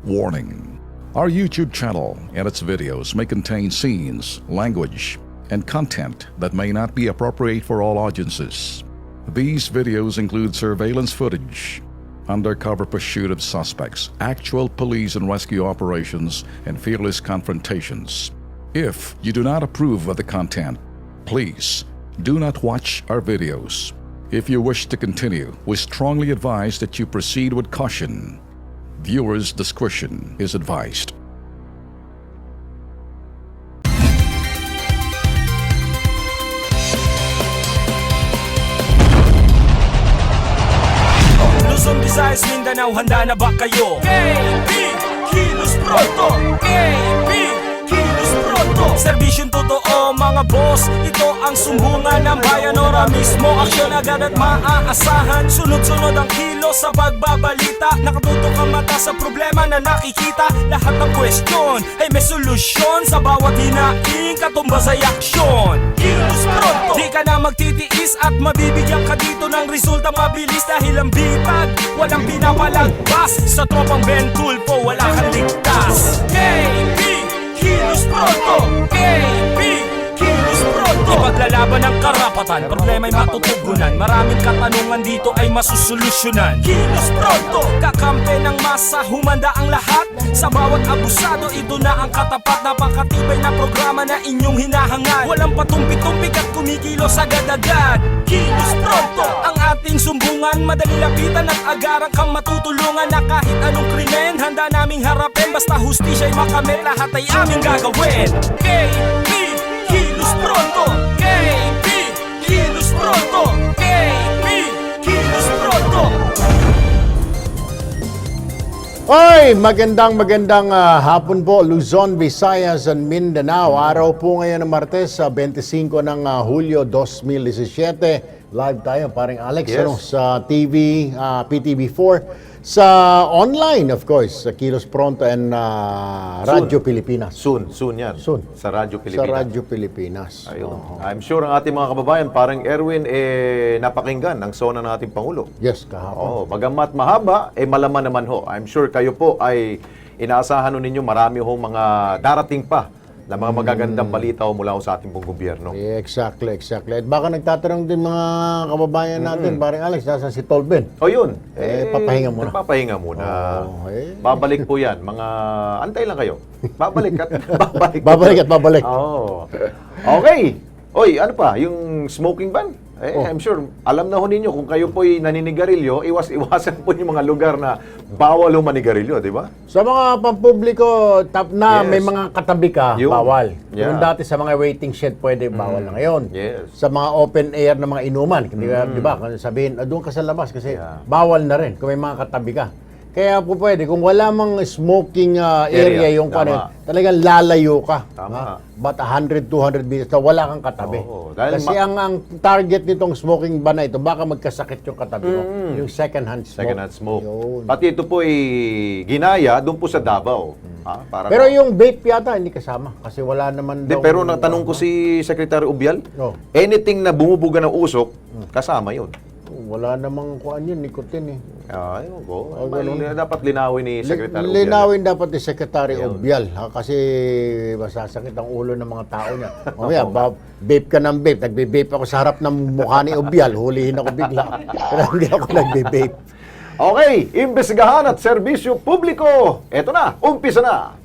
Warning: our YouTube channel and its videos may contain scenes, language, and content that may not be appropriate for all audiences. These videos include surveillance footage, undercover pursuit of suspects, actual police and rescue operations, and fearless confrontations. If you do not approve of the content, please do not watch our videos. If you wish to continue, we strongly advise that you proceed with caution. Viewers' discretion is advised. Luzon, Visayas, Mindanao, handa na ba kayo? KB, kilos pronto! KB, kilos pronto! Serbisyong totoo mga boss, ito ang sumbungan ng bayan. Ora mismo, aksyon agad at maaasahan. Sunod-sunod ang kilos sa pagbabalita. Nakatutok ang mata sa problema na nakikita. Lahat ng question ay may solusyon. Sa bawat hinaing katumbas ay aksyon. Kilos pronto! Di ka na magtitiis at mabibigyan ka dito ng resulta mabilis. Dahil ang bitag, walang pinapalagpas. Sa tropang Ben Tulfo, wala kang ligtas. KB, kilos pronto! KB, kilos pronto! Ipaglalaban ng karapatan, problema'y matutugunan. Maraming katanungan dito ay masusolusyonan. Kilos pronto! Kakampi ng masa, humanda ang lahat. Sa bawat abusado, ito na ang katapat. Napakatibay na programa na inyong hinahangad. Walang patumpi-tumpik at kumikilos agad-agad. Kilos pronto! Ang ating sumbungan, madali lapitan at agarang kang matutulungan. Na kahit anong krimen, handa naming harapin. Basta hustisya'y makamit, lahat ay aming gagawin. KB, kilos pronto! KB, kilos pronto! KB, kilos pronto! Oy, magandang hapon po, Luzon, Visayas, and Mindanao. Araw po ngayon ng Martes, 25 ng Hulyo 2017. Live tayo, paring Alex, Yes. sa TV, PTV4. Sa online, of course, sa Kilos Pronto and Radyo Pilipinas. Soon yan. Soon. Sa Radyo Sa Pilipinas. Radyo Pilipinas. Ayun. Oo. I'm sure ang ating mga kababayan, parang Erwin, napakinggan ang sona ng ating Pangulo. Yes, kahapon. Oo, bagamat mahaba, malaman naman ho. I'm sure kayo po ay inaasahan ho ninyo marami ho mga darating pa na mga magagandang balita ho mula ho sa ating pong gobyerno. Exactly. At baka nagtatanong din mga kababayan natin, paring Alex, nasa si Tolben. O yun. Papahinga muna. Papahinga muna. Oo, Babalik po yan. Antay lang kayo. Babalik at babalik. Babalik. Oo. Okay. Oy, ano pa? Yung smoking ban? I'm sure, alam na ho ninyo, kung kayo po'y naninigarilyo, iwasan po yung mga lugar na bawal ho manigarilyo, di ba? Sa mga pampubliko, Yes. may mga katabi ka, Yun. bawal. Yeah. Yung dati sa mga waiting shed, pwede bawal na ngayon. Yes. Sa mga open air na mga inuman, di ba? Kung sabihin, doon ka sa labas kasi Yeah. bawal na rin kung may mga katabi ka. Kaya po pwede, kung wala mang smoking area yung Tama. talagang lalayo ka. Tama. But 100, 200 meters na wala kang katabi. Oo, dahil Kasi ang target nitong smoking ban na ito, baka magkasakit yung katabi mo. Yung second hand smoke. Second hand smoke. Yun. Pati ito po ay ginaya doon po sa Davao. Para Pero yung vape yata hindi kasama kasi wala naman daw. pero natanong ko si Secretary Ubial, Oh. anything na bumubuga ng usok, kasama yun. Wala namang kuan yun, nicotine eh. Ayun ko. ganun. Dapat linawin ni Secretary Ubial. Linawin dapat ni Secretary Yun. Ubial kasi masasakit ang ulo ng mga tao niya. Mamaya, vape ka ng vape. Nagbe-vape ako sa harap ng mukha ni Ubial. Hulihin ako bigla. Pero hindi ako nagbe-vape. Okay, imbestigahan at serbisyo publiko. Eto na, umpisa na.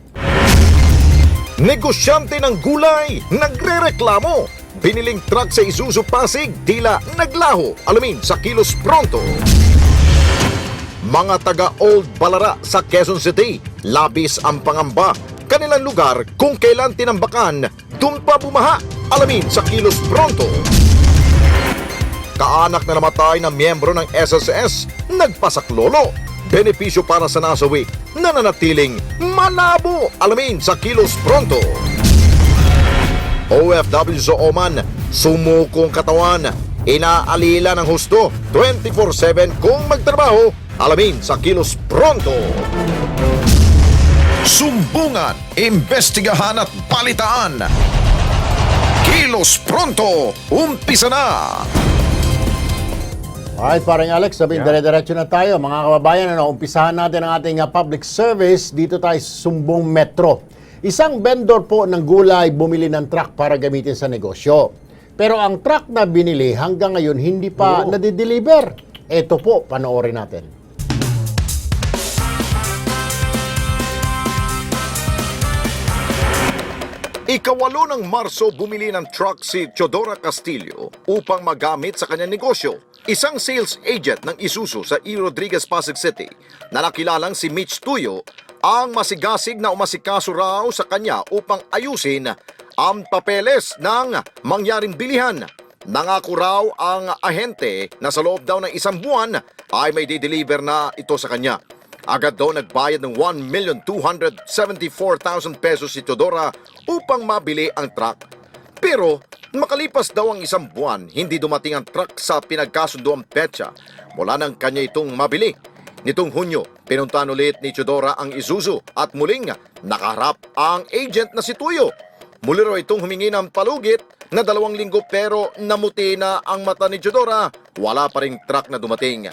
Negosyante ng gulay, nagrereklamo. Biniling truck sa Isuzu Pasig, tila naglaho. Alamin sa Kilos Pronto. Mga taga Old Balara sa Quezon City, labis ang pangamba. Kanilang lugar kung kailan tinambakan, dun pa bumaha. Alamin sa Kilos Pronto. Kaanak na namatay na miyembro ng SSS, nagpasaklolo. Benepisyo para sa nasawi, nananatiling malabo. Alamin sa Kilos Pronto. OFW sa Oman, sumukong katawan, inaalila ng husto 24/7 kung magtrabaho. Alamin sa Kilos Pronto. Sumbungan, imbestigahan at balitaan. Kilos Pronto, umpisa na! Alright, parang Alex, sabihin, dire-diretso na tayo. Mga kababayan, umpisahan natin ang ating public service. Dito tayo sa Sumbong Metro. Isang vendor po ng gulay bumili ng truck para gamitin sa negosyo. Pero ang truck na binili hanggang ngayon hindi pa nadideliver. Ito po, panoorin natin. Ikawalo ng Marso, bumili ng truck si Teodora Castillo upang magamit sa kanyang negosyo. Isang sales agent ng Isuzu sa E. Rodriguez, Pasig City na nakilalang si Mitch Tuyo ang masigasig na umasikaso raw sa kanya upang ayusin ang papeles ng mangyaring bilihan. Nangako raw ang ahente na sa loob daw ng isang buwan ay may di-deliver na ito sa kanya. Agad daw nagbayad ng 1,274,000 pesos si Teodora upang mabili ang truck. Pero makalipas daw ang isang buwan, hindi dumating ang truck sa pinagkasunduang petsa mula nang kanya itong mabili. Nitong Hunyo, pinuntahan ulit ni Teodora ang Isuzu at muling nakaharap ang agent na si Tuyo. Muli raw itong humingi ng palugit na 2 linggo pero namuti na ang mata ni Teodora. Wala pa ring truck na dumating.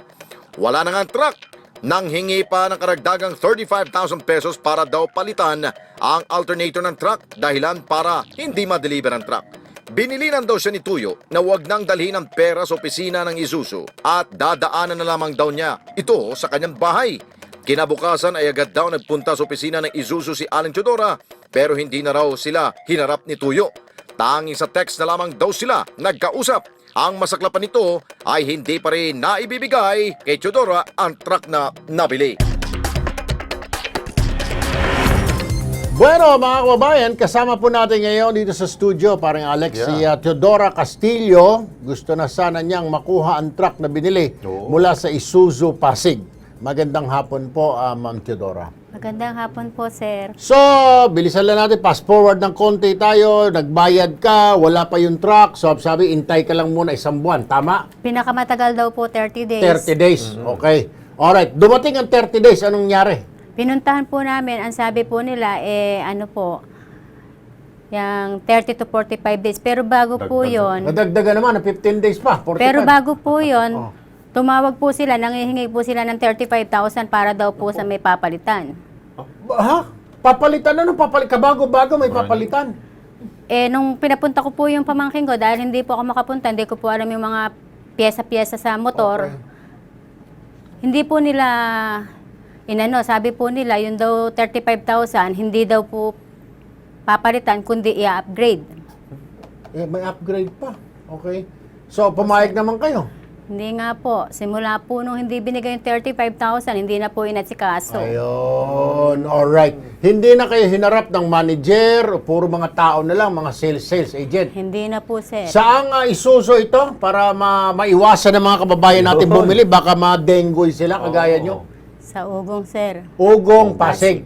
Wala na nga ang truck. Nang hingi pa ng karagdagang 35,000 pesos para daw palitan ang alternator ng truck dahilan para hindi ma-deliver ang truck. Binilinan daw siya ni Tuyo na huwag nang dalhin ang pera sa opisina ng Isuzu at dadaanan na lamang daw niya ito sa kanyang bahay. Kinabukasan ay agad daw nagpunta sa opisina ng Isuzu si Aling Teodora pero hindi na raw sila hinarap ni Tuyo. Tanging sa text na lamang daw sila nagkausap. Ang masaklapan nito ay hindi pa rin naibibigay kay Teodora ang truck na nabili. Bueno, mga kababayan, kasama po natin ngayon dito sa studio, parang Alex, si Teodora Castillo. Gusto na sana niyang makuha ang truck na binili mula sa Isuzu Pasig. Magandang hapon po, Ma'am Teodora. Magandang hapon po, sir. So, bilisan lang natin, fast forward ng konti tayo, nagbayad ka, wala pa yung truck, so sabi, intay ka lang muna 1 buwan, tama? Pinakamatagal daw po 30 days. 30 days, okay. Alright, dumating ang 30 days, anong nangyari? Pinuntahan po namin, ang sabi po nila, yung 30 to 45 days. Pero bago po yun, Nadagdagan naman, 15 days pa, 45. pero bago po yun, tumawag po sila, nangihingi po sila ng 35,000 para daw po sa may papalitan. Ha? Papalitan? Ano papalitan? Kabago-bago may papalitan. Nung pinapunta ko po yung pamangkin ko, dahil hindi po ako makapunta, hindi ko po alam yung mga pyesa-pyesa sa motor, hindi po nila, sabi po nila, yung daw 35,000, hindi daw po papalitan, kundi i-upgrade. May upgrade pa. Okay. So, pumayag naman kayo. Hindi nga po. Simula po nung hindi binigay yung 35,000, hindi na po inatsikaso. Ayun. Alright. Hindi na kayo hinarap ng manager, puro mga tao na lang, mga sales agent. Hindi na po, sir. Saang Isuzu ito para maiwasan ng mga kababayan natin bumili? Baka ma-dengue sila, kagaya nyo. Sa Ugong, sir. Ugong Pasig.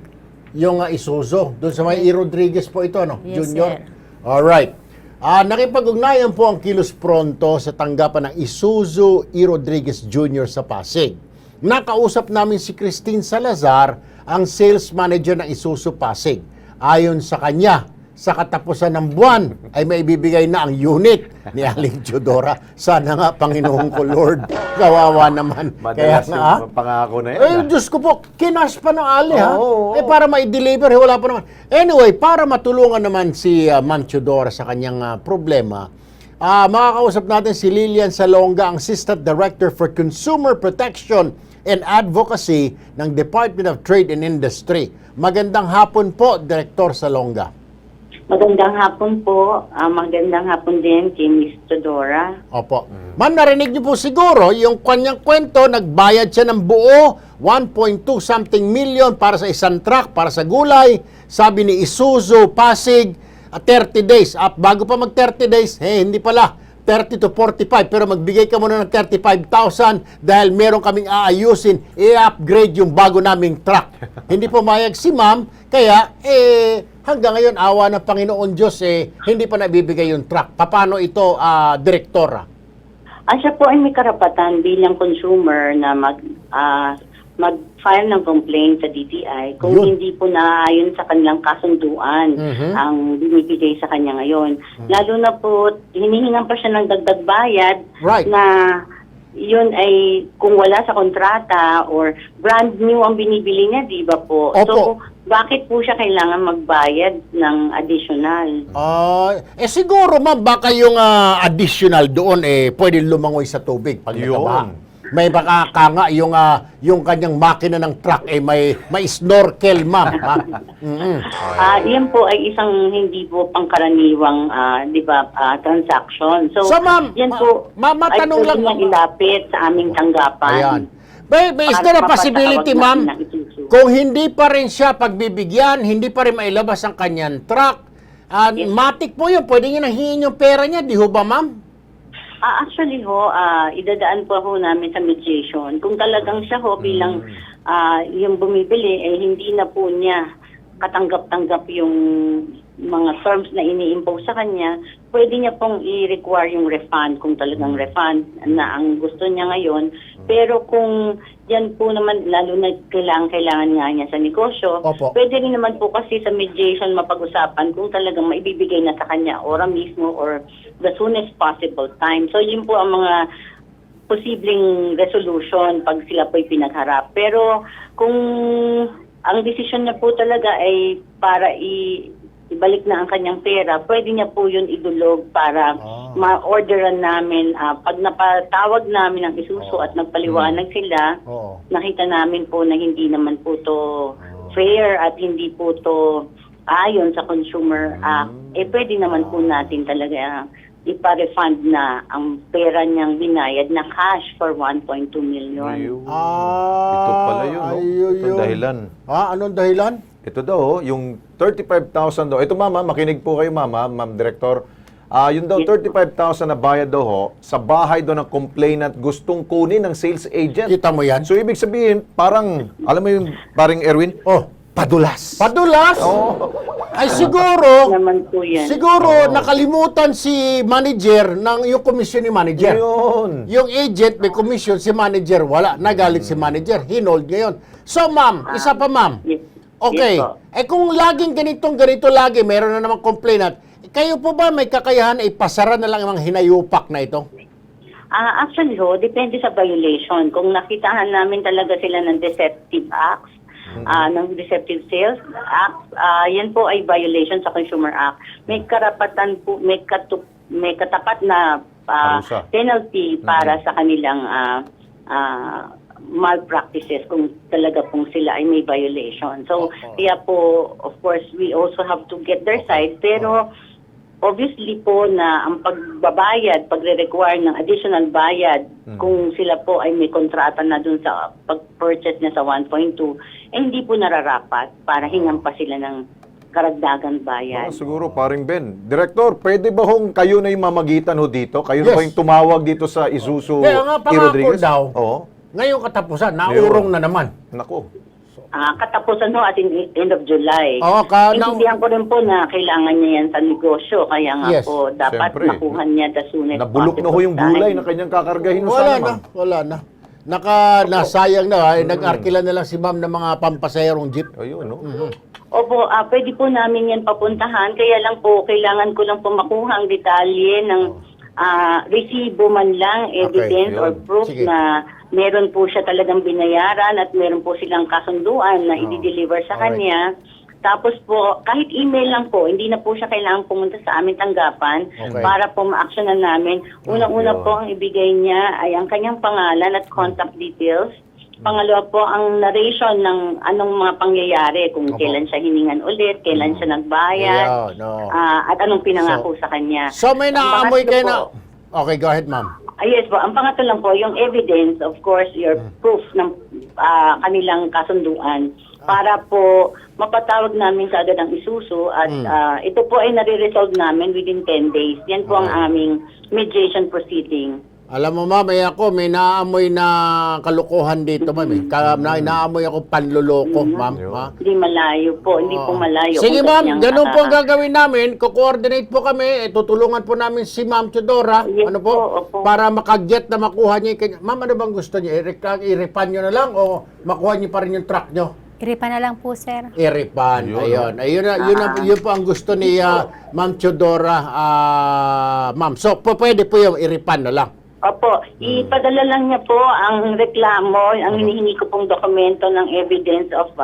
Yung Isuzu. Doon sa may E. Rodriguez po ito, no? Yes, Junior. sir. Alright. Nakipag-ugnayan po ang Kilos Pronto sa tanggapan ng Isuzu E. Rodriguez Jr. sa Pasig. Nakausap namin si Christine Salazar, ang sales manager ng Isuzu Pasig. Ayon sa kanya, sa katapusan ng buwan ay maibibigay na ang unit ni Aling Teodora. Sana nga, Panginoon ko, Lord. Kawawa naman. Madalas yung pangako na yan. Diyos ko po, kinash pa ng Ali, ha? Oo. Para ma-deliver, wala pa naman. Anyway, para matulungan naman si Ma'am Teodora sa kanyang problema, makakausap natin si Lilian Salonga, ang Assistant Director for Consumer Protection and Advocacy ng Department of Trade and Industry. Magandang hapon po, Director Salonga. Magandang hapon po. Magandang hapon din kay Ms. Teodora. Opo. Ma'am, narinig niyo po siguro yung kanyang kwento, nagbayad siya ng buo, 1.2 something million para sa isang truck, para sa gulay. Sabi ni Isuzu, Pasig, 30 days. Bago pa mag 30 days, hindi pala, 30 to 45. Pero magbigay ka muna ng 35,000 dahil meron kaming aayusin, i-upgrade yung bago naming truck. Hindi pumayag si ma'am, kaya, hanggang ngayon, awa ng Panginoon Diyos, hindi pa nabibigay yung truck. Paano ito, Direktora? Siya po ay may karapatan bilang consumer na mag-file ng complaint sa DTI kung hindi po naayon sa kanilang kasunduan ang binibigay sa kanya ngayon. Lalo na po, hinihingan pa siya ng dagdag bayad Right. na yun ay kung wala sa kontrata or brand new ang binibili niya, di ba po? Opo. So, bakit po siya kailangan magbayad ng additional? Siguro ma'am, baka yung additional doon pwede lumangoy sa tubig pag Yun. nagkabaha. May baka kanga yung kanyang makina ng truck may snorkel ma'am. Ha? Yan po ay isang hindi po pangkaraniwang, di ba, transaction. So, Ma'am, yan po matanong ay lang. pwede niyang ilapit sa aming tanggapan. Ayan. Is Para there a mapatawag possibility, natin ma'am, ng isusu. kung hindi pa rin siya pagbibigyan, hindi pa rin mailabas ang kanyang truck, matik po yun, pwede niya nahingin yung pera niya, di ho ba, ma'am? Actually ho, idadaan po ho namin sa mediation. Kung talagang siya ho bilang yung bumibili, hindi na po niya katanggap-tanggap yung mga terms na ini-impose sa kanya, pwede niya pong i-require yung refund kung talagang refund na ang gusto niya ngayon. Pero kung yan po naman, lalo na kailangan nga niya sa negosyo, Opo. pwede rin naman po kasi sa mediation mapag-usapan kung talagang maibibigay na sa kanya ora mismo or the soonest possible time. So yun po ang mga posibleng resolution pag sila po'y pinagharap. Pero kung ang desisyon niya po talaga ay para ibalik na ang kanyang pera, pwede niya po yun idulog para ma-orderan namin. Pag napatawag namin ang isuso at nagpaliwanag sila, Oo. nakita namin po na hindi naman po to fair at hindi po to ayon sa Consumer Act, pwede naman po natin talaga ipa-refund na ang pera niyang binayad na cash for 1.2 million. Ito pala yun, no? Ito dahilan. Anong dahilan? Ito daw, yung 35,000 daw. Ito mama, makinig po kayo mama, ma'am director. Yun daw, 35,000 na bayad daw ho, sa bahay daw ng complainant gustong kunin ng sales agent. Kita mo yan? So, ibig sabihin, parang, alam mo yung, parang Erwin? Padulas. Padulas? Ay siguro, Naman po yan. siguro nakalimutan si manager ng yung commission ni manager. Yun. Yung agent may commission, si manager wala. Nagalit si manager, hinold ngayon. So ma'am, isa pa ma'am. Yes. Okay. Yes po. Kung laging ganito lagi, meron na namang complainant, kayo po ba may kakayahan ipasara na lang ang mga hinayupak na ito? Actually ho, depende sa violation. Kung nakitahan namin talaga sila ng deceptive acts, ng Deceptive Sales Act, yan po ay violation sa Consumer Act. May karapatan po, may katapat na Parusa. penalty para sa kanilang malpractices kung talaga pong sila ay may violation. So, kaya po, of course, we also have to get their side. Pero, obviously po na ang pagbabayad, pagre-require ng additional bayad, kung sila po ay may kontrata na dun sa pag-purchase niya sa 1.2, hindi po nararapat para hingan pa sila ng karagdagan bayad. Siguro, paring Ben. Director, pwede ba hong kayo na yung mamagitan ho dito? Kayo na Yes. ba yung tumawag dito sa Isuzu Kaya nga, E. pangako Rodriguez? daw. Oo. Ngayong katapusan, naurong na naman. Nako. Katapusan ho at end of July. Oo, Intindihan ko rin po na kailangan niya yan sa negosyo. Kaya nga Yes. po, dapat Siyempre. makuha niya the soonest Nabulok na ho yung gulay na kanyang kakargahin ho Wala sana, na, ma'am. wala na. Nasayang na, nag-arkila na lang si ma'am ng mga pampasaherong jeep. Ayun, no? Opo, pwede po namin yan papuntahan. Kaya lang po, kailangan ko lang po makuha ang detalye ng resibo man lang, evidence yun. or proof Sige. na meron po siya talagang binayaran at meron po silang kasunduan na i-deliver sa Alright. kanya. Tapos po, kahit email lang po, hindi na po siya kailangan pumunta sa aming tanggapan Okay. para po ma-actionan namin. Unang-una Yun. po ang ibigay niya ay ang kanyang pangalan at contact details. Pangalawa po, ang narration ng anong mga pangyayari, kung Opo. kailan siya hiningan ulit, kailan siya nagbayad, Ayun, no. at anong pinangako sa kanya. So may Ang naaamoy pangatlo kayo na... po- Okay, go ahead, ma'am. Yes po, ang pangatlo lang po, yung evidence, of course, your proof ng kanilang kasunduan para po mapatawag namin kaagad ang isuso at ito po ay nare-resolve namin within 10 days. Yan po ang aming mediation proceeding. Alam mo, ma'am, may naamoy na kalokohan dito, ma'am. Naamoy ako panluloko, ma'am. Ha? Hindi malayo po, hindi po malayo. Sige, Kung ma'am, kanyang ganun po ang gagawin namin. Ko-coordinate po kami. Tutulungan po namin si Ma'am Teodora. Yes Ano po? po, opo. Para makaget na makuha niya yung kanya. Ma'am, ano bang gusto niyo? I-refund niyo na lang o makuha niyo pa rin yung truck niyo? Iripa na lang po, sir. I-refund. Ayun po ang gusto ni Ma'am Teodora. Ma'am, so pwede po yung i-refund na lang. Opo, ipadala lang niya po ang reklamo, ang hinihingi ko pong dokumento ng evidence of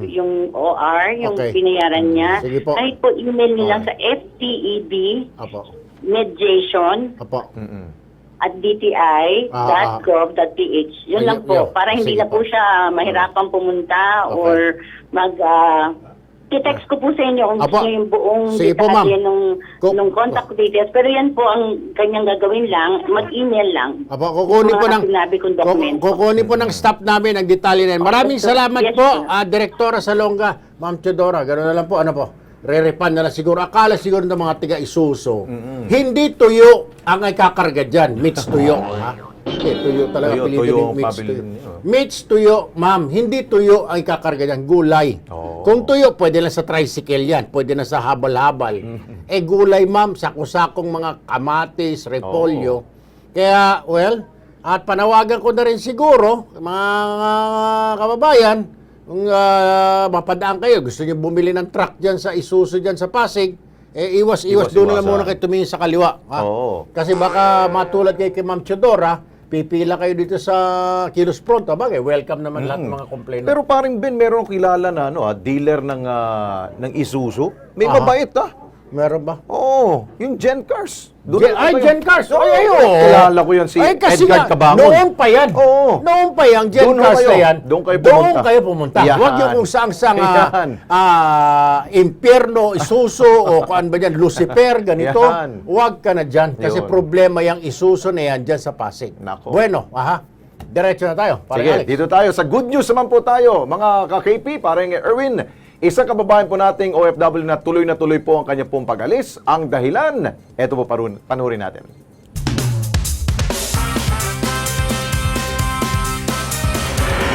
yung OR, yung Okay. binayaran niya. Sige po. Kahit po email nilang sa FTEB Apo. mediation Apo. at dti.gov.ph. Yun lang po, para hindi Sige na po siya mahirapan pumunta Okay. or i-text ko po sa inyo kung Apo. gusto niyo yung buong Sige po, ma'am. detalye Kung- nung contact details. Pero yan po ang kanyang gagawin lang, mag-email lang. Apo, kukunin Yung po mga ng sinabi kong dokumento. kukunin po ng staff namin ang detalye na yan. Maraming Yes, salamat yes, po, sir. Direktora Salonga, Ma'am Teodora. Gano'n na lang po, ano po? Re-refund na lang siguro. Akala siguro ng mga tiga-isuso. Hindi tuyo ang ikakarga dyan. Meats tuyo. Ha? Tuyo talaga. Tuyo, pilitin tuyo yung ang meats pabilin tuyo. niyo. Meats tuyo, ma'am. Hindi tuyo ang ikakarga dyan. Gulay. Oo. Kung tuyo, pwede lang sa tricycle yan. Pwede na sa habal-habal. Gulay, ma'am, sakong-sakong mga kamatis, repolyo. Kaya, well, at panawagan ko na rin siguro, mga kababayan, kung mapadaan kayo, gusto niyo bumili ng truck dyan sa Isuzu dyan sa Pasig, iwas doon na lang muna kayo tumingin sa kaliwa. Ha? Oo. Kasi baka matulad kay Ma'am Teodora, pipila kayo dito sa Kilos Pronto. Bagay, welcome naman lahat ng mga complainant. Pero paring Ben, meron akong kilala na dealer ng Isuzu. May Aha. mabait Meron ba? Oo, yung Gen Cars. Gen Cars. Oo, Ay, oo. kilala ko yan si kasi Edgar nga, Cabangon. Noon pa yan. Oo. Noon pa yan, Gen Doon ho Cars kayo. na yan. Doon kayo pumunta. kayo pumunta. Yan. Huwag yung kung saang Yan. impyerno, Isuzu, o kung ba dyan, Lucifer, ganito. Yan. Huwag ka na dyan. Kasi Yun. problema yung Isuzu na yan dyan sa Pasig. Nako. Bueno, diretso na tayo. Sige, dito tayo. Sa good news naman po tayo, mga ka-KP, parang Erwin. Isang kababayan po nating OFW na tuloy po ang kanya pong pag-alis. Ang dahilan, eto po panurin natin.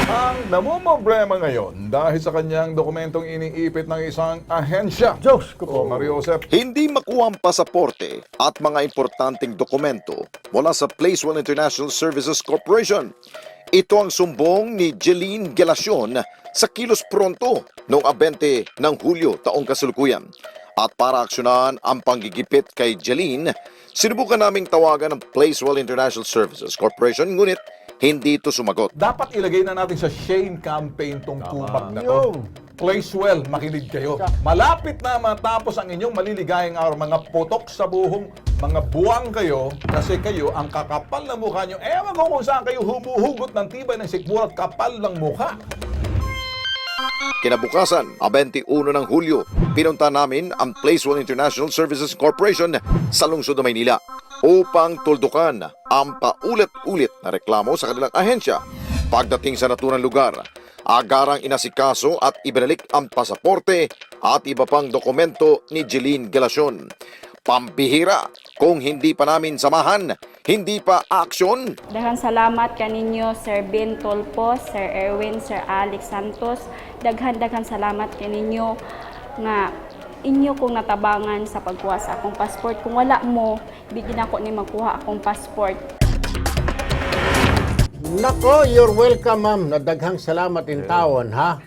Ang namumroblema ngayon dahil sa kanyang dokumentong iniipit ng isang ahensya. Diyos ko po. O Mario Josep, Hindi makuha ang pasaporte at mga importanteng dokumento mula sa Placewell International Services Corporation. Ito ang sumbong ni Jeline Gelacion sa Kilos Pronto noong 20 ng Hulyo taong kasalukuyan. At para aksyonan ang panggigipit kay Jeline, sinubukan naming tawagan ng Placewell International Services Corporation ngunit hindi ito sumagot. dapat ilagay na natin sa shame campaign tong tubag na to. Placewell, makinig kayo. Malapit na matapos ang inyong maliligayang araw, mga putok sa buhong, mga buwang kayo, kasi kayo, ang kakapal na mukha nyo, ewan ko kung saan kayo humuhugot ng tibay ng sikmura at kapal ng mukha. Kinabukasan, 21 ng Hulyo, pinunta namin ang Placewell International Services Corporation sa lungsod ng Maynila upang tuldukan ang paulit-ulit na reklamo sa kanilang ahensya. Pagdating sa naturang lugar, agarang inasikaso at ibinalik ang pasaporte at iba pang dokumento ni Jeline Gelacion. Pampihira, kung hindi pa namin samahan, hindi pa aksyon. Daghang salamat kaninyo Sir Ben Tolpo, Sir Erwin, Sir Alex Santos. Daghang salamat kaninyo nga inyo kong natabangan sa pagkuha sa akong passport. Kung wala mo, bigyan ako ni magkuha akong passport. Nako, you're welcome, ma'am. Nadaghang salamat in tawon, ha?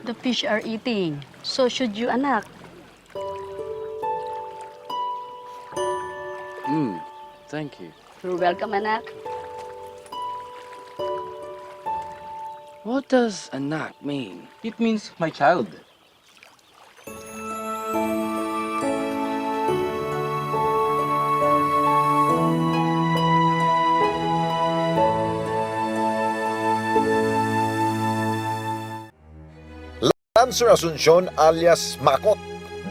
The fish are eating. So should you, anak. Thank you. You're welcome, anak. What does anak mean? It means my child. Lancer Asuncion alias Makot,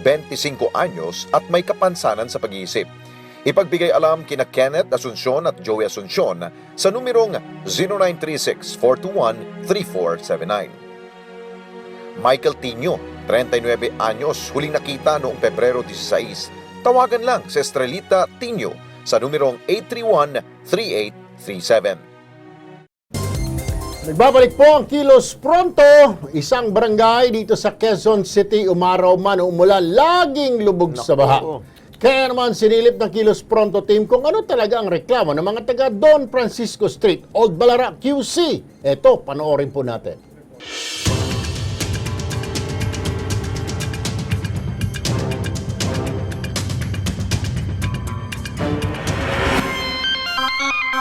25 anyos at may kapansanan sa pag-iisip. Ipagbigay alam kina Kenneth Asuncion at Joey Asuncion sa numerong 0936-421-3479. Michael Tino, 39 anyos, huling nakita noong Pebrero 16. Tawagan lang si Estrelita Tino sa numerong 831-3837. Nagbabalik po ang Kilos Pronto, isang barangay dito sa Quezon City, umaraw man o umulan, laging lubog sa baha. Kaya naman sinilip ng Kilos Pronto team kung ano talaga ang reklamo ng mga taga Don Francisco Street, Old Balara, QC. Eto, panoorin po natin.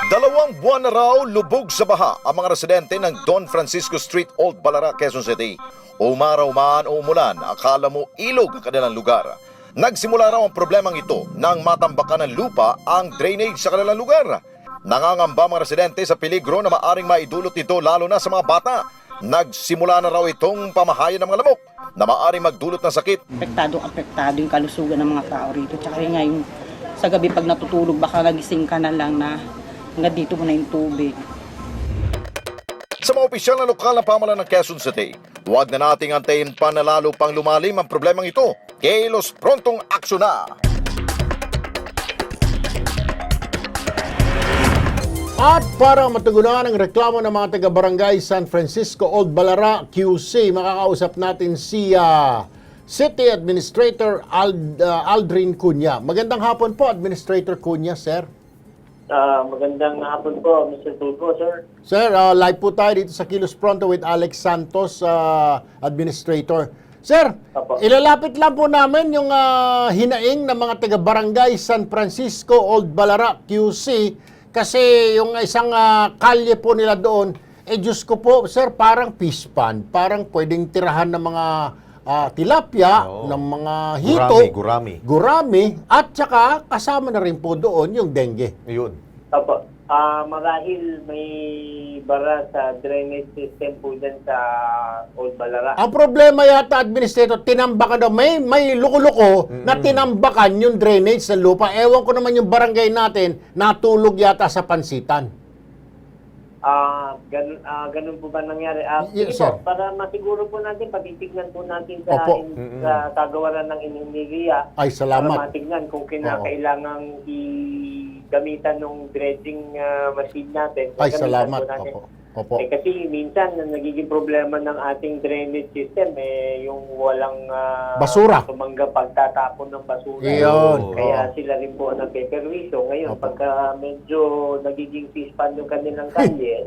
Dalawang buwan na raw lubog sa baha ang mga residente ng Don Francisco Street, Old Balara, Quezon City. Umaraw man o umulan, akala mo ilog ang kanilang lugar. Nagsimula raw ang problemang ito nang matambakan ng lupa ang drainage sa kanilang lugar. Nangangamba mga residente sa peligro na maaring maidulot ito lalo na sa mga bata. Nagsimula na raw itong pamahayan ng mga lamok na maaring magdulot ng sakit. Apektado yung kalusugan ng mga tao rito. Tsaka nga yung sa gabi pag natutulog, baka nagising ka na lang na hanggang dito mo na yung tubig. Sa mga opisyal na lokal na pamahalaan ng Quezon City, huwag na nating antayin pa na lalo pang lumalim ang problemang ito. Kilos Prontong aksyon na! At para matugunan ang reklamo ng mga taga-barangay San Francisco, Old Balara, QC, makakausap natin si City Administrator Aldrin Cunha. Magandang hapon po, Administrator Cunha, sir. Magandang hapon po, Mr. Tulfo, sir. Sir, live po tayo dito sa Kilos Pronto with Alex Santos, Administrator. Sir, ilalapit lang po namin yung hinaing ng mga taga-barangay San Francisco, Old Balara, QC, kasi yung isang kalye po nila doon, Diyos ko po, sir, parang fish pond, parang pwedeng tirahan ng mga tilapia, ng mga hito, gurami, at saka kasama na rin po doon yung dengue. Ayun. Opo. Marahil may bara sa drainage system po dyan sa Old Balara. Ang problema yata, Administrator, tinambakan daw, may luko-luko na tinambakan yung drainage sa lupa. Ewan ko naman yung barangay natin, natulog yata sa pansitan. Ganun po ba nangyari? Yes, sige sir. po, para masiguro po natin, patitignan po natin sa kagawaran ng Ininigia. Ay, salamat. Para matignan kung kinakailangang gamitan ng dredging machine natin. Ay, Gamitan salamat. po natin. Opo. Kasi minsan, nagiging problema ng ating drainage system, yung walang Basura. tumanggap pagtatapon ng basura. Iyon. Kaya sila rin po ang nagpeperwiso. Ngayon, pagka medyo nagiging pispan yung kanilang kalye,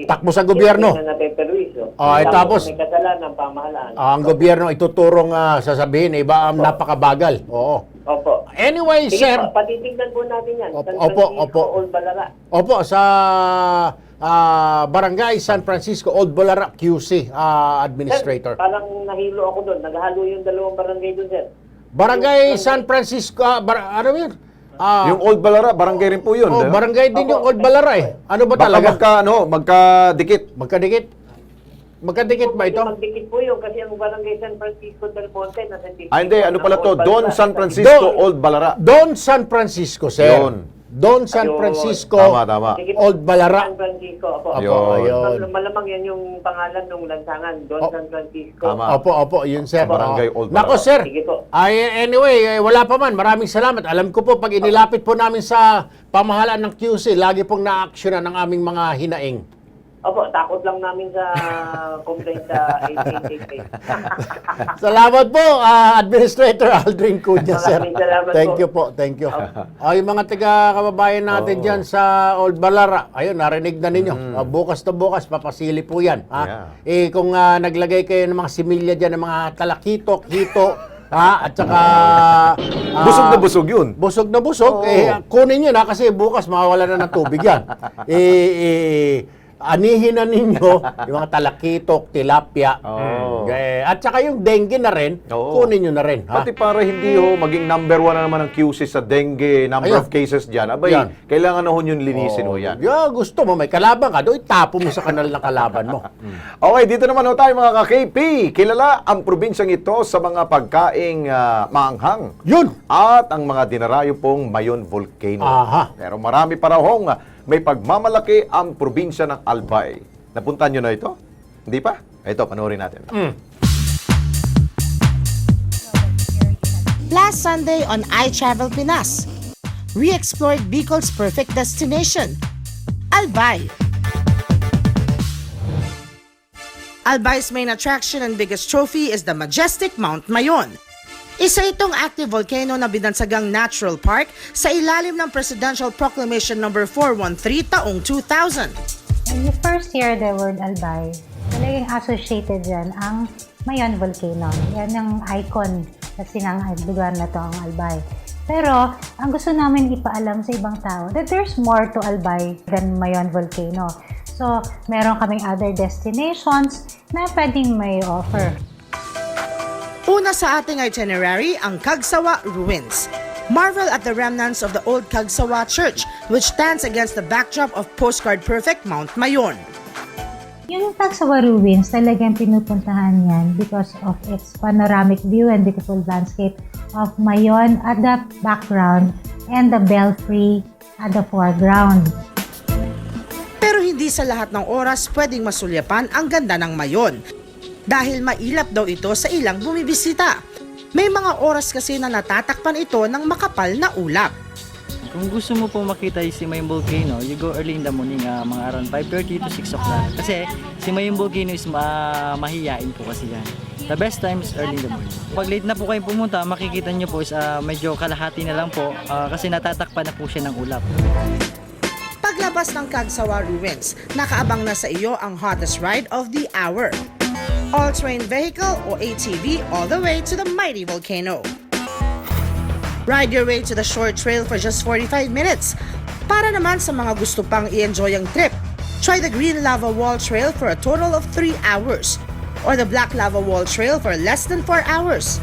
Takbo sa gobyerno. Hindi na napeperwiso. Tapos, may kasalanan ng pamahalaan. ang gobyerno iturong sasabihin, iba ang napakabagal. Oo. Opo. Anyway, Sige sir. po, patitignan po natin yan. Opo, San opo, Francisco, opo. Old Balara. Opo, sa Barangay San Francisco, Old Balara, QC, Administrator. Sir, parang nahilo ako doon. Naghalo yung dalawang barangay doon, sir. Barangay San Francisco, ano yun? Yung Old Balara, barangay rin po yun. Barangay din yung Old Balara eh. Ano ba talaga? Magkadikit. Magkadikit ba ito? Magdikit po yun kasi ang barangay San Francisco del Monte nasa Hindi, ano pala to? Don San Francisco, Old Balara. Don San Francisco, sir. Yun. Don San Francisco, Tama. Old Balara. San Francisco, opo. Ayun. Malamang yan yung pangalan ng lansangan, Don San Francisco. Opo, yun sir. Barangay Old Balara. Nako sir, Sige po. anyway, wala pa man. Maraming salamat. Alam ko po, pag inilapit po namin sa pamahalaan ng QC, lagi pong na-actionan ng aming mga hinaing. Opo, takot lang namin sa complaint sa 8888. Salamat po, Administrator Aldrin Cunha, sir. Maraming salamat Thank po. you po, thank you. Yung mga taga-kababayan natin dyan sa Old Balara, ayun, narinig na ninyo. Bukas to bukas, papasili po yan. Kung naglagay kayo ng mga similya dyan, ng mga talakitok, hito, at saka... Busog na busog yun. Busog na busog. Kunin nyo na kasi bukas mawawala na ng tubig yan. Anihin na ninyo yung mga talakitok, tilapia. At saka yung dengue na rin, kunin nyo na rin. Pati para hindi maging number 1 na naman ang QC sa dengue, number of cases dyan. Abay, kailangan na yun linisin mo yan. Gusto mo, may kalaban ka, doon tapo mo sa kanal ng kalaban mo. Okay, dito naman tayo mga ka-KP. Kilala ang probinsyang ito sa mga pagkaing maanghang. Yun! At ang mga dinarayo pong Mayon Volcano. Aha. Pero marami pa raw may pagmamalaki ang probinsya ng Albay. Napuntan nyo na ito? Hindi pa? Ito, panoorin natin. Last Sunday on iTravel Pinas, we explored Bicol's perfect destination, Albay. Albay's main attraction and biggest trophy is the majestic Mount Mayon. Isa itong active volcano na binansagang natural park sa ilalim ng Presidential Proclamation No. 413 taong 2000. When you first hear the word Albay, talagang associated dyan ang Mayon Volcano. Yan ang icon kasi ng lugar na to, ang Albay. Pero, ang gusto namin ipaalam sa ibang tao that there's more to Albay than Mayon Volcano. So, meron kaming other destinations na pwedeng may offer. Una sa ating itinerary, ang Cagsawa Ruins. Marvel at the remnants of the old Cagsawa Church, which stands against the backdrop of postcard-perfect Mount Mayon. Yung Cagsawa Ruins, talagang pinupuntahan yan because of its panoramic view and beautiful landscape of Mayon at the background and the belfry at the foreground. Pero hindi sa lahat ng oras pwedeng masulyapan ang ganda ng Mayon. Dahil mailap daw ito sa ilang bumibisita. May mga oras kasi na natatakpan ito ng makapal na ulap. Kung gusto mo po makita si Mayon Volcano, you go early in the morning, mga around 5:30 to 6 o'clock. Kasi si Mayon Volcano is mahiyain po kasi yan. The best time is early in the morning. Pag late na po kayo pumunta, makikita nyo po is medyo kalahati na lang po kasi natatakpan na po siya ng ulap. Paglabas ng Cagsawa Ruins, nakaabang na sa iyo ang hottest ride of the hour. All-terrain vehicle o ATV all the way to the mighty volcano. Ride your way to the short trail for just 45 minutes. Para naman sa mga gusto pang i-enjoy ang trip, try the Green Lava Wall Trail for a total of 3 hours or the Black Lava Wall Trail for less than 4 hours.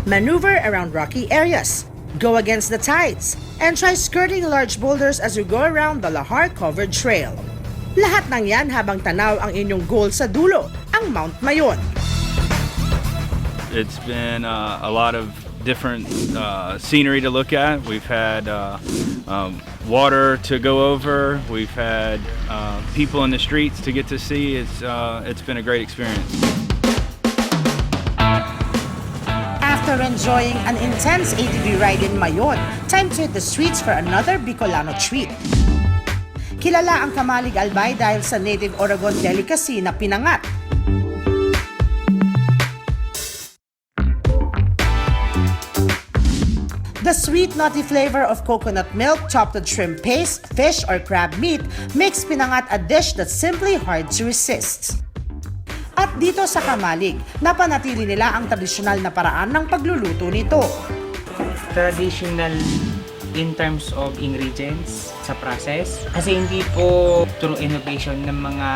Maneuver around rocky areas. Go against the tides and try skirting large boulders as you go around the lahar-covered trail. Lahat ng yan habang tanaw ang inyong goal sa dulo, ang Mount Mayon. It's been a lot of different scenery to look at. We've had water to go over. We've had people in the streets to get to see. It's been a great experience. After enjoying an intense ATV ride in Mayon, time to hit the streets for another Bicolano treat. Kilala ang Kamalig Albay dahil sa native Oragon delicacy na pinangat. The sweet nutty flavor of coconut milk topped with shrimp paste, fish or crab meat makes pinangat a dish that's simply hard to resist. At dito sa Kamalig, napanatili nila ang tradisyonal na paraan ng pagluluto nito. Traditional in terms of ingredients sa process. Kasi hindi po through innovation ng mga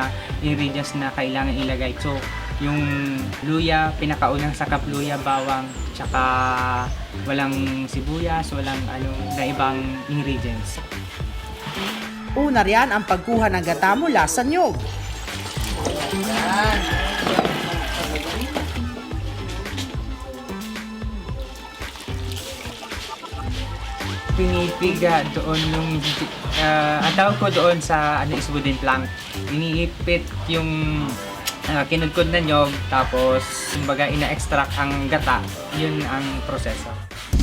ingredients na kailangan ilagay. So, yung luya, pinakaunang sakap luya, bawang, tsaka walang sibuyas, walang na ibang ingredients. Una riyan ang pagkuha ng gata mula sa niyog. Pinipiga doon yung ang tawag ko doon sa is wooden plank. Iniipit yung kinudkod na nyog, tapos kumbaga ina-extract ang gata. Yun ang proseso.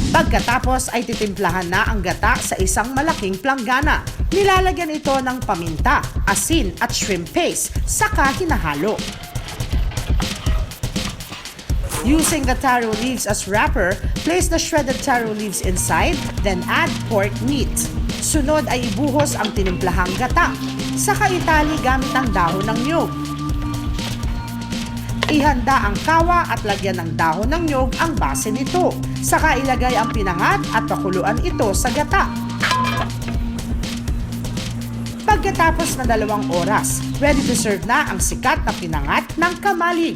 Pagkatapos ay titimplahan na ang gata sa isang malaking planggana. Nilalagyan ito ng paminta, asin at shrimp paste, saka hinahalo. Using the taro leaves as wrapper, place the shredded taro leaves inside, then add pork meat. Sunod ay ibuhos ang tinimplahang gata, saka itali gamit ang dahon ng niyog. Ihanda ang kawa at lagyan ng dahon ng niyog ang base nito. Saka ilagay ang pinangat at pakuluan ito sa gata. Pagkatapos na 2 oras, ready to serve na ang sikat na pinangat ng Kamalig.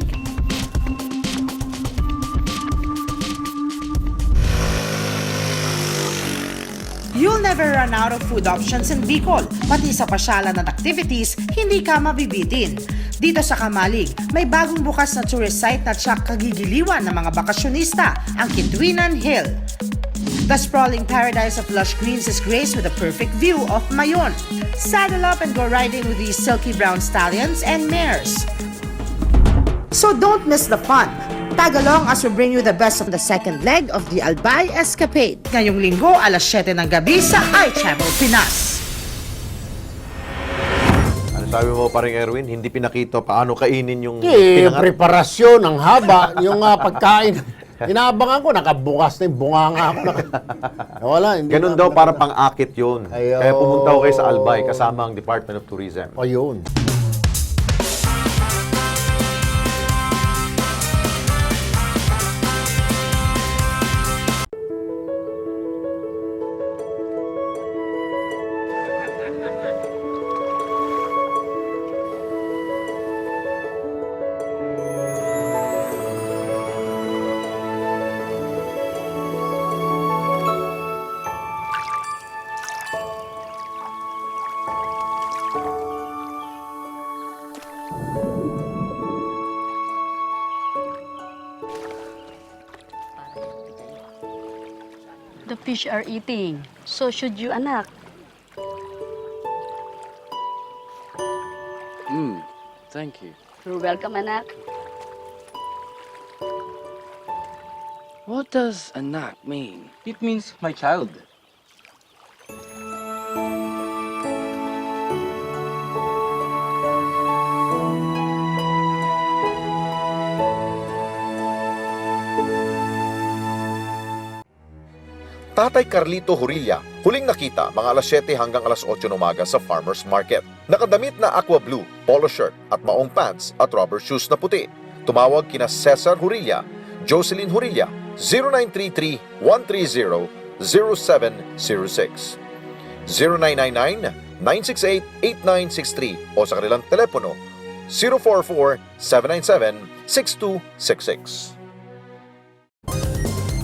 You'll never run out of food options in Bicol. Pati sa pasyalan at activities, hindi ka mabibitin. Dito sa Kamalig, may bagong bukas na tourist site na tiyak kagigiliwan ng mga bakasyonista, ang Kituinan Hill. The sprawling paradise of lush greens is graced with a perfect view of Mayon. Saddle up and go riding with these silky brown stallions and mares. So don't miss the fun. Tag along as we bring you the best of the second leg of the Albay Escapade. Ngayong linggo, alas 7 ng gabi sa iChannel Pinas. Ano sabi mo, paring Erwin? Hindi pinakita paano kainin yung Preparasyon, ang haba, yung pagkain. Inaabangan ko, nakabukas na yung bunganga ako. Wala, hindi Ganun daw para pang-akit yun. Ayaw. Kaya pumunta ko kayo sa Albay kasama ang Department of Tourism. O yun. The fish are eating. So should you, anak. Thank you. You're welcome, anak. What does anak mean? It means my child. Tatay Carlito Horilla, huling nakita mga alas 7 hanggang alas 8 ng umaga sa Farmers Market. Nakadamit na aqua blue, polo shirt at maong pants at rubber shoes na puti. Tumawag kina Cesar Horilla, Jocelyn Horilla, 0933-130-0706, 0999-968-8963 o sa kanilang telepono 044-797-6266.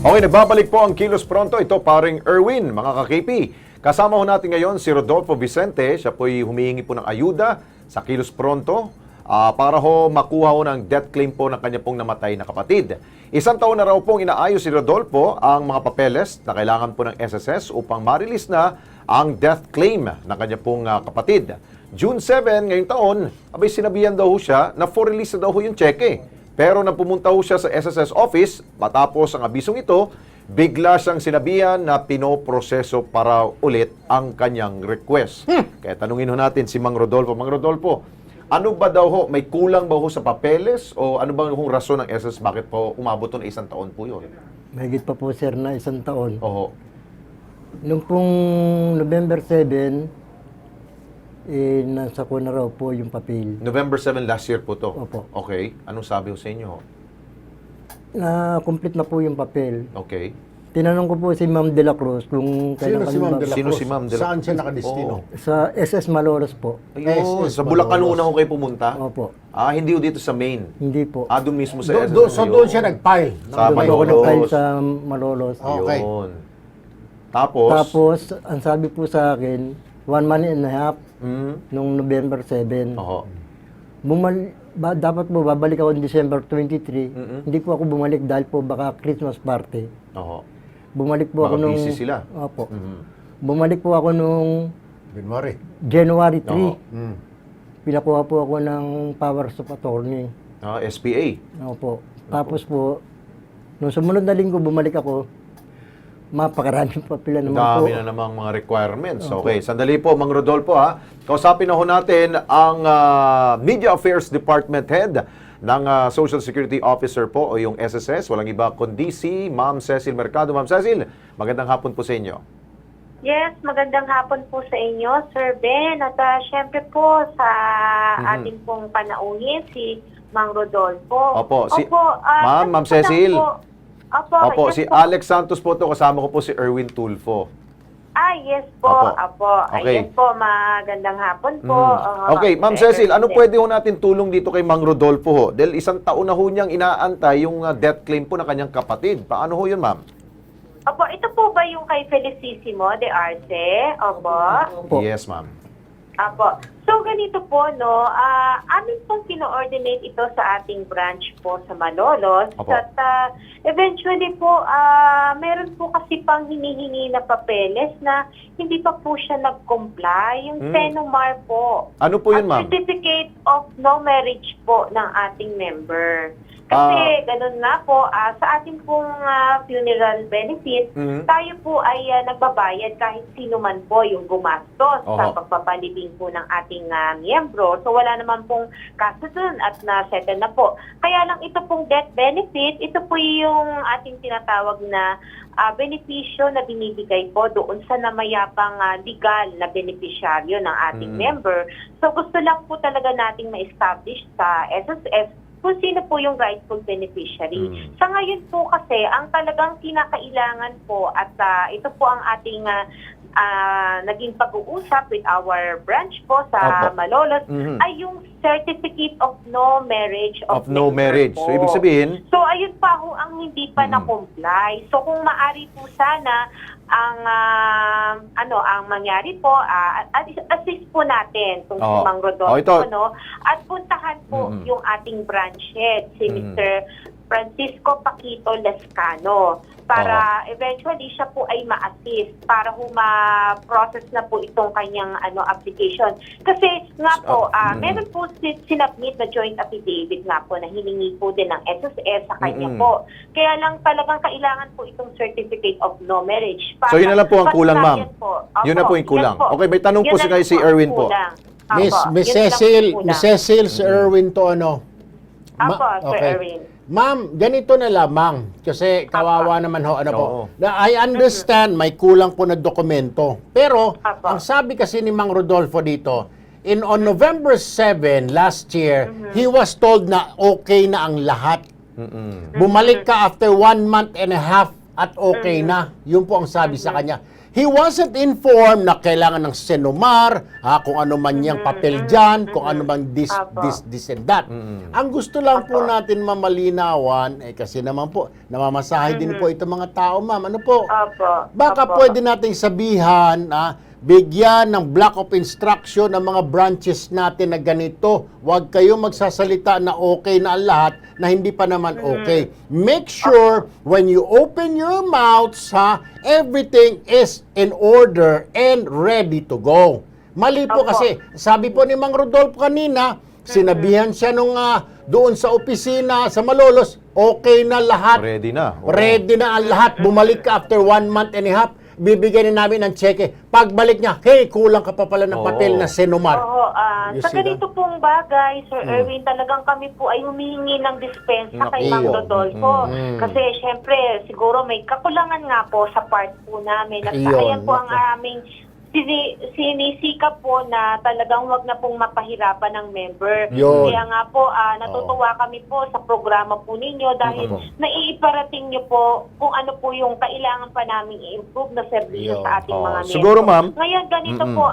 Okay, nagbabalik po ang Kilos Pronto. Ito paring Erwin, mga kakipi. Kasama ho natin ngayon si Rodolfo Vicente. Siya po'y humihingi po ng ayuda sa Kilos Pronto para ho makuha ho ng death claim po ng kanya pong namatay na kapatid. 1 taon na raw pong inaayos si Rodolfo ang mga papeles na kailangan po ng SSS upang ma-release na ang death claim ng kanya pong kapatid. June 7 ngayong taon, abay sinabihan daw ho siya na for release na daw ho yung cheque. Pero nang pumunta ho siya sa SSS office, matapos ang abisong ito, bigla siyang sinabihan na pinoproseso para ulit ang kanyang request. Kaya tanungin ho natin si Mang Rodolfo. Mang Rodolfo, ano ba daw ho, may kulang ba ho sa papeles o ano bang hong rason ng SSS bakit po umabot na 1 taon po yun? Mahigit pa po sir na 1 taon. Oho. Nung pong November 7, nasa ko na raw po yung papel. November 7 last year po to? Opo. Okay. Anong sabi ho sa inyo? Na-complete na po yung papel. Okay. Tinanong ko po si Ma'am De La Cruz kung Sino si Ma'am De La Sino Cruz? si Ma'am De La Saan siya nakadestino? Sa SS Malolos po. Ayun, sa Bulacan una ho kayo pumunta? Opo. Hindi ho dito sa main? Hindi po. Doon mismo sa SS. So doon siya nag-file? Sa Doon ako Malolos. nag-file sa Malolos. Okay. Yun. Tapos? Tapos, ang sabi po sa akin, 1 month and a half nung November 7. Oho. Dapat po babalik ako in December 23. Hindi po ako bumalik dahil po baka Christmas party. Oho. Bumalik po Baka ako nung... busy sila. Opo. Bumalik po ako nung January 3. Oo. Pinakuha po ako ng powers of attorney. SPA. Opo. Tapos po, nung sumunod na linggo bumalik ako, mapakaraming papila naman po. Dami na namang mga requirements. Opo. Okay, sandali po, Mang Rodolfo ha. Kausapin na ho natin ang Media Affairs Department Head ng Social Security Officer po o yung SSS. Walang iba kundi si Ma'am Cecil Mercado. Ma'am Cecil, magandang hapon po sa inyo. Yes, magandang hapon po sa inyo, Sir Ben. At syempre po sa ating pong panauhin, si Mang Rodolfo. Opo, si Ma'am Cecil. Opo, si Alex Santos po to, kasama ko po si Erwin Tulfo. Yes po. Okay. Ayan po, magandang hapon po. Okay, Ma'am Cecil, ano pwede ho natin tulong dito kay Mang Rodolfo ho? Dahil 1 taon na ho niyang inaantay yung death claim po ng kanyang kapatid. Paano ho yun, Ma'am? Opo, ito po ba yung kay Felicissimo de Arce? Opo. Yes, Ma'am. Apo. So, ganito po, no, amin pong kino-ordinate ito sa ating branch po sa Malolos. Apo. At eventually po, meron po kasi pang hinihingi na papeles na hindi pa po siya nag-comply. Yung Senomar po. Ano po yun, ma'am? Certificate of no marriage po ng ating member. Kasi ganun nga po, sa ating pong funeral benefit, tayo po ay nagbabayad kahit sino man po yung gumastos sa pagpapalibing po ng ating miyembro. So wala naman pong kaso dun at na-settle na po. Kaya lang ito pong death benefit, ito po yung ating tinatawag na benepisyo na binibigay po doon sa namayapang legal na benepisyaryo ng ating member. So gusto lang po talaga nating ma-establish sa SSS kung sino po yung rightful beneficiary. Sa ngayon po kasi, ang talagang kinakailangan po at ito po ang ating naging pag-uusap with our branch po sa Malolos ay yung Certificate of No Marriage Of no marriage. po. So, ibig sabihin, So, ayun pa ho ang hindi pa na-comply. So, kung maari po sana ang ang mangyari po, assist po natin kung si Mang Rodolfo, ito. no? At puntahan po yung ating branch head, si Mr. Francisco Paquito Lescano, para eventually siya po ay ma-assist para ma-process na po itong kanyang application. Kasi nga po, meron po sinubmit na joint affidavit nga po na hiningi po din ng SSS sa kanya po. Kaya lang talagang kailangan po itong Certificate of No Marriage. so yun na lang po ang kulang, ma'am. Yun na po yung Yan kulang. po. Okay, may tanong po Yan na si lang Erwin ang po. kulang. Miss Apo, yun na lang Cecil, po Miss kulang. Cecil, si Erwin to ano? Apo, Sir okay. Erwin. Ma'am, ganito na lamang. Kasi kawawa naman ho, ano po. Oo. Na I understand, may kulang po na dokumento. Pero, ang sabi kasi ni Mang Rodolfo dito, on November 7 last year, he was told na okay na ang lahat. Bumalik ka after 1 month and a half at okay na. Yun po ang sabi sa kanya. He wasn't informed na kailangan ng Senomar, kung ano man niyang papel dyan, kung ano man this and that. Ang gusto lang po natin mamalinawan, kasi naman po, namamasahe din po itong mga tao, ma'am. Ano po? Baka pwede nating sabihan, bigyan ng block of instruction ng mga branches natin na ganito. Huwag kayo magsasalita na okay na ang lahat na hindi pa naman okay. Make sure when you open your mouths, everything is in order and ready to go. Mali po kasi, sabi po ni Mang Rodolfo kanina, sinabihan siya nung doon sa opisina sa Malolos, okay na lahat. Ready na. Ready na ang lahat. Bumalik ka after 1 month and a half. Bibigyan namin ng cheque. Pagbalik niya, hey, kulang ka pa pala ng papel na Senomar. Oo, You sa see ganito pong bagay, Sir Erwin, talagang kami po ay humihingi ng dispensa kay Mang Rodolfo. Kasi syempre, siguro may kakulangan nga po sa part po namin. At ayan po ang aming sinisikap po na talagang wag na pong mapahirapan ng member. Kaya nga po, natutuwa kami po sa programa po ninyo dahil naiiparating nyo po kung ano po yung kailangan pa namin i-improve na serbisyo sa ating mga member. Siguro, ma'am. Ngayon, ganito po,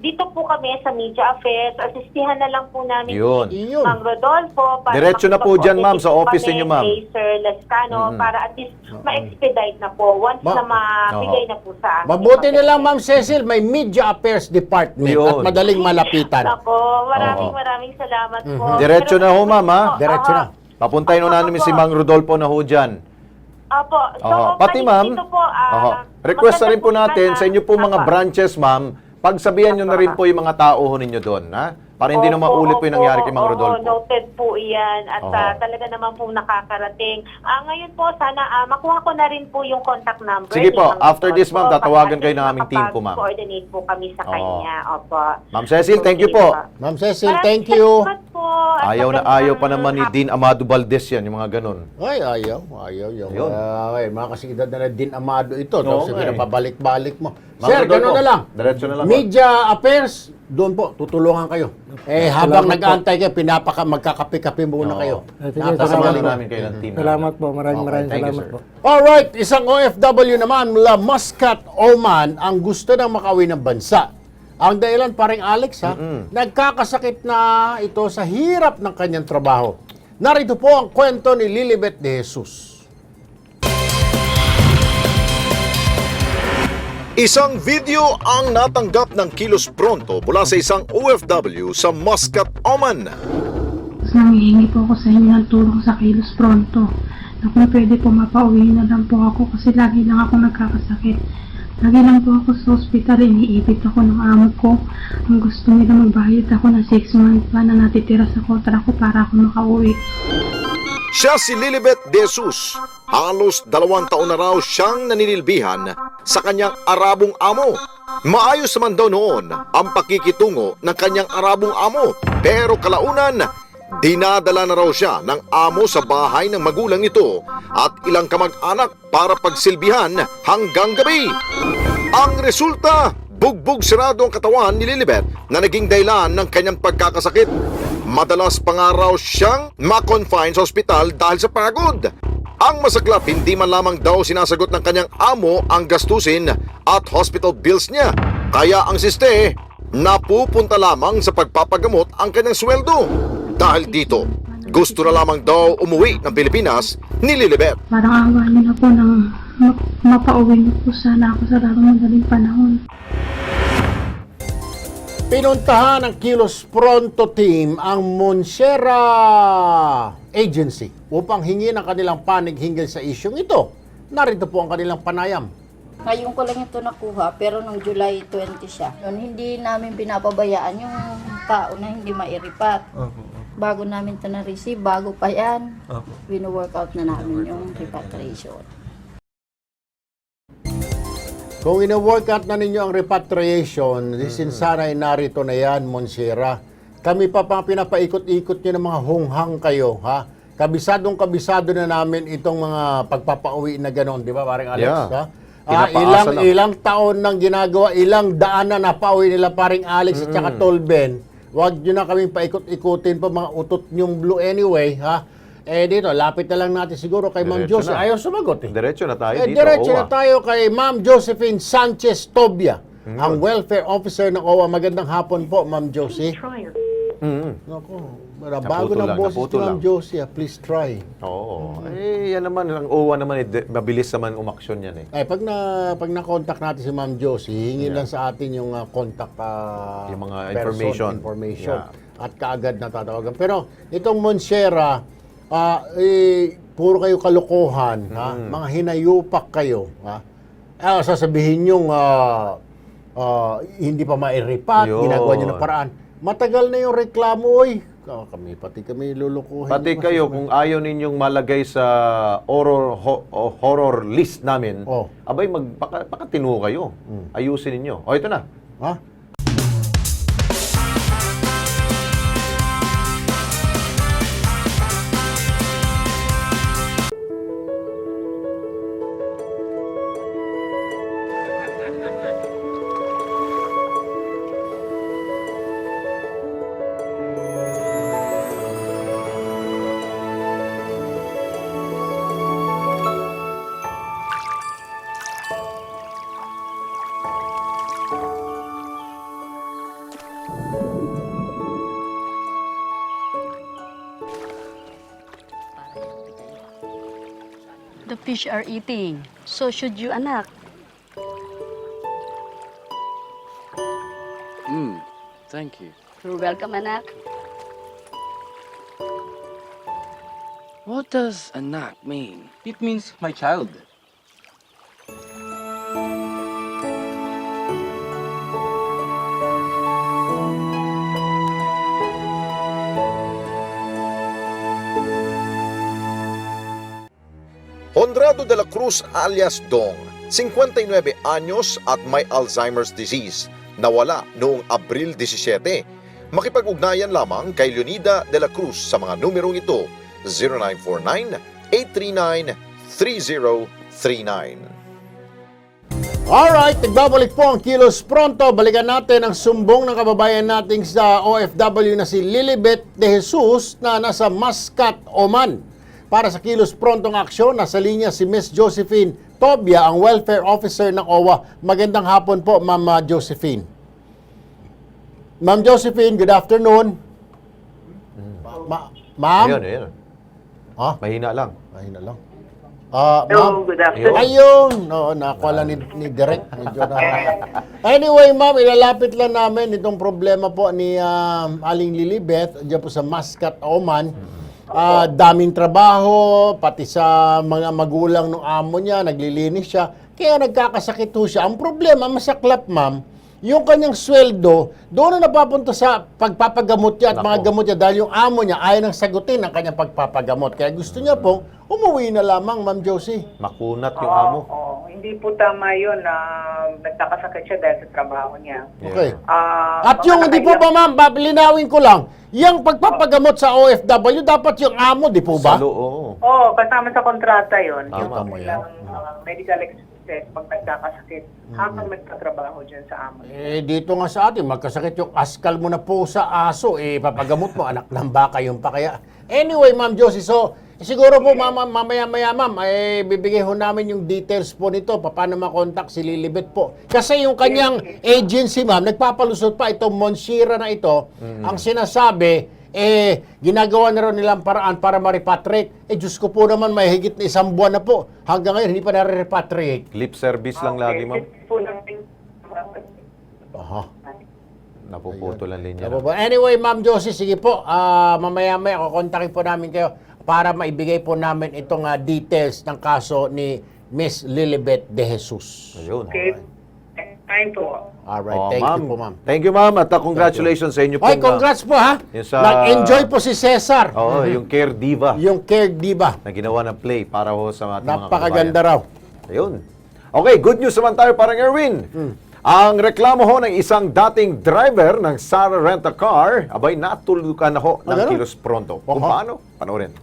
dito po kami sa Media Affairs, asistihan na lang po namin si Mang Rodolfo para Diretso na po dyan, ma'am, sa office ninyo, ma'am. kay Sir Lescano para at least ma-expedite na po once na mabigay na po sa amin. Mabuti na lang, Ma'am Cecil, may Media Affairs Department at madaling malapitan. Ako, maraming salamat po. Diretso na ho, ma'am, ha? Diretso na. Papuntahin ho namin si Mang Rodolfo na ho dyan. Opo. So, Pati, ma'am, dito po, request na rin po maganda natin sana- sa inyo po mga branches, ma'am, pagsabihan nyo na rin po yung mga tao ho ninyo doon, ha? Para hindi na maulit po yung nangyari kay Mang Rodolfo. Noted po iyan at talaga naman pong nakakarating. Ngayon po, sana makuha ko na rin po yung contact number. Sige ni po, Mang after this, Rodolfo ma'am, tatawagan para kayo ng aming team po, ma'am. coordinate po kami sa kanya. Opo. Ma'am Cecil, thank you po. Ma'am Cecil, thank you. Salamat po. At Ayaw na magandang ayaw pa naman ni Dean Amado Valdez yan, yung mga ganun. Ay, ayaw. Yung Yun. mga kasigidad na Din Amado ito. Tapos nga eh. pabalik-balik mo. Mang Sir, Rodolfo, gano'n na lang. diretso na lang po. Media Affairs, doon po, tutulungan kayo. Habang nag-aantay kayo, magkakape-kape muna kayo. Sasamahan namin kayo ng team. Salamat po. Maraming Thank you, salamat sir. po. Alright, isang OFW naman mula Muscat, Oman, ang gusto ng makauwi ng bansa. Ang dahilan, paring Alex, nagkakasakit na ito sa hirap ng kanyang trabaho. Narito po ang kwento ni Lilibet de Jesus. Isang video ang natanggap ng Kilos Pronto mula sa isang OFW sa Muscat, Oman. Nangihingi po ako sa inyo ng tulong sa Kilos Pronto. Na kung pwede po mapauwi na lang po ako kasi lagi lang ako nagkakasakit. Lagi lang po ako sa ospital, iniipit ako ng amo ko. Ang gusto nila magbayad ako ng 6 months pa na natitira sa kontra ko para ako makauwi. Siya si Lilibet De Jesus. Halos 2 taon na raw siyang naninilbihan sa kanyang Arabong amo. Maayos naman daw noon ang pakikitungo ng kanyang Arabong amo. Pero kalaunan, dinadala na raw siya ng amo sa bahay ng magulang nito at ilang kamag-anak para pagsilbihan hanggang gabi. Ang resulta, bugbog sirado ang katawan ni Lilibet na naging dahilan ng kanyang pagkakasakit. Madalas pa nga raw siyang ma-confine sa ospital dahil sa pagod. Ang masaklap, hindi man lamang daw sinasagot ng kanyang amo ang gastusin at hospital bills niya. Kaya ang siste, napupunta lamang sa pagpapagamot ang kanyang sweldo. Dahil dito, gusto na lamang daw umuwi ng Pilipinas ni Lilibet. Parang awa niyo na po nang mapauwi niyo po sana ako sa lalong madaling panahon. Pinuntahan ng Kilos Pronto team ang Monserra Agency upang hingi ng kanilang panig hinggil sa isyong ito. Narito po ang kanilang panayam. Ngayon ko lang ito nakuha, pero nung July 20 siya. Noon, hindi namin binapabayaan yung tao na hindi mairipat. Bago namin ito na-receive, bago pa yan, wino-workout na namin yung repatriation. Kung ina-workout na ninyo ang repatriation, sinsanay narito na yan, Monserra. Kami pa pinapaikot-ikot nyo ng mga hunghang kayo, ha? Kabisado na namin itong mga pagpapauwi na gano'n, di ba, parang Alex, ha? Ilang taon nang ginagawa, ilang daan na napauwi nila paring Alex at saka Tolben. Huwag nyo na kaming paikot-ikutin pa mga utot nyong blue anyway, ha? Dito, lapit na lang natin siguro kay Ma'am Josephine. Ayaw sumagot eh. Diretso na tayo dito. Diretso na tayo kay Ma'am Josephine Sanchez Tobia, ang welfare officer ng OWA. Magandang hapon po, Ma'am Josie. Naku, bago ng boses ni Ma'am Josie, please try. Oo. Yan naman, ang OWA naman, mabilis naman umaksyon yan eh. Pag na-contact natin si Ma'am Josie, hingin lang sa atin yung contact yung mga information. Yeah. At kaagad natatawagan. Pero itong Monserra, puro kayo kalokohan, ha? Mga hinayupak kayo, ha? Sasabihin nyo hindi pa mairipat, ginagawa nyo ng paraan. Matagal na yung reklamo, oy. Pati kami lulukuhin. Pati kayo, kung ayaw ninyong malagay sa horror list namin, abay, pakatino kayo. Ayusin ninyo. Ito na. Ha? The fish are eating. So should you, anak. Thank you. You're welcome, anak. What does anak mean? It means my child. Honrado de la Cruz alias Dong, 59 anyos at may Alzheimer's disease, nawala noong Abril 17. Makipag-ugnayan lamang kay Leonida de la Cruz sa mga numerong ito, 0949-839-3039. Alright, nagbabalik po ang Kilos Pronto. Balikan natin ang sumbong ng kababayan nating sa OFW na si Lilibet De Jesus na nasa Muscat, Oman. Para sa Kilos Prontong Aksyon, nasa linya si Miss Josephine Tobia, ang welfare officer ng OWA. Magandang hapon po, Ma'am Josephine. Ma'am Josephine, good afternoon. Ma'am? Ayan. Mahina lang. Mahina lang. Ma'am. good afternoon. Ayun. No, nakuha lang ni Direk. Medyo Anyway, ma'am, ilalapit lang namin itong problema po ni Aling Lilibet diyan po sa Muscat, Oman. Daming trabaho, pati sa mga magulang ng amo niya, naglilinis siya. Kaya nagkakasakit ho siya. Ang problema, masaklap, ma'am, yung kanyang sweldo, doon na napapunta sa pagpapagamot niya at mga gamot niya dahil yung amo niya ayaw nang sagutin ang kanyang pagpapagamot. Kaya gusto niya pong umuwi na lamang, Ma'am Josie. Makunat yung amo. Hindi po tama yun na nagkakasakit siya dahil sa trabaho niya. Okay. At yung hindi po ba, ma'am, linawin ko lang, yung pagpapagamot sa OFW, dapat yung amo, di po ba? Oo, kasama sa kontrata yun. Tama Yung mo yan. medical expenses pag nagkakasakit habang nagtatrabaho dyan sa amo. Dito nga sa atin, magkasakit yung askal mo na po sa aso, papagamot mo, anak ng baka yung pa kaya. Anyway, Ma'am Josie, so, siguro po mamaya-maya, ma'am, bibigay ho namin yung details po nito, paano makontak si Lilibet po. Kasi yung kanyang agency, ma'am, nagpapalusot pa itong Monsira na ito, ang sinasabi, ginagawa na rin nilang paraan para ma-repatriate. Diyos ko po naman, may higit na 1 buwan na po. Hanggang ngayon, hindi pa na-repatriate. Lip service lang lagi, ma'am. Aha. Napuputol ang linya. Anyway, Ma'am Josie, sige po, mamaya-maya, kukontakin po namin kayo para maibigay po namin itong details ng kaso ni Miss Lilibet De Jesus. Ayun. Okay. Time po. Alright, thank you po, ma'am. Thank you, ma'am. At congratulations sa inyo po. Ay, congrats po, ha? Yung sa- Nag-enjoy po si Cesar. Oo, yung Care Diva. Yung Care Diva. Na ginawa ng play para ho sa ating mga Napakaganda kababayan. raw. Ayun. Okay, good news naman tayo, parang Erwin. Ang reklamo ho ng isang dating driver ng Sara Rent-A-Car, abay natulukan na ho ng ganun? Kilos Pronto. Kung paano? Panoorin.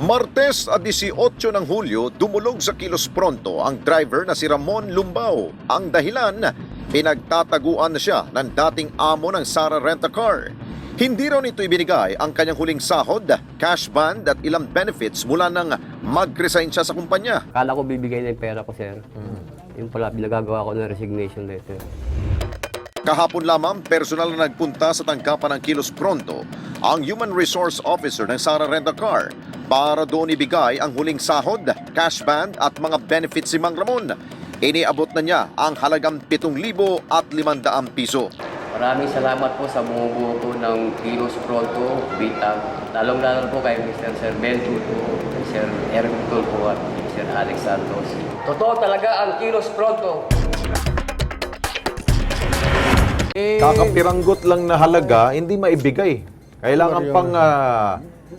Martes at 18 ng Hulyo, dumulog sa Kilos Pronto ang driver na si Ramon Lumbao. Ang dahilan, pinagtataguan na siya ng dating amo ng Sara Rent-A-Car. Hindi raw nito ibinigay ang kanyang huling sahod, cash band at ilang benefits mula nang mag-resign siya sa kumpanya. Akala ko bibigay na yung pera ko, sir. Yung pala, binagagawa ko ng resignation letter. Kahapon lamang, personal na nagpunta sa tanggapan ng Kilos Pronto ang Human Resource Officer ng Sara Rent-A-Car para doon ibigay ang huling sahod, cash band at mga benefits si Mang Ramon. Iniabot na niya ang halagang 7,500 piso. Maraming salamat po sa bumubuo po ng Kilos Pronto, Bitag. Lalong-lalo po kay Mr. Sir Ben Tuto, Sir Eric Tulpo at Sir Alex Santos. Totoo talaga ang Kilos Pronto. Kakapiranggot lang na halaga, hindi maibigay. Kailangan pang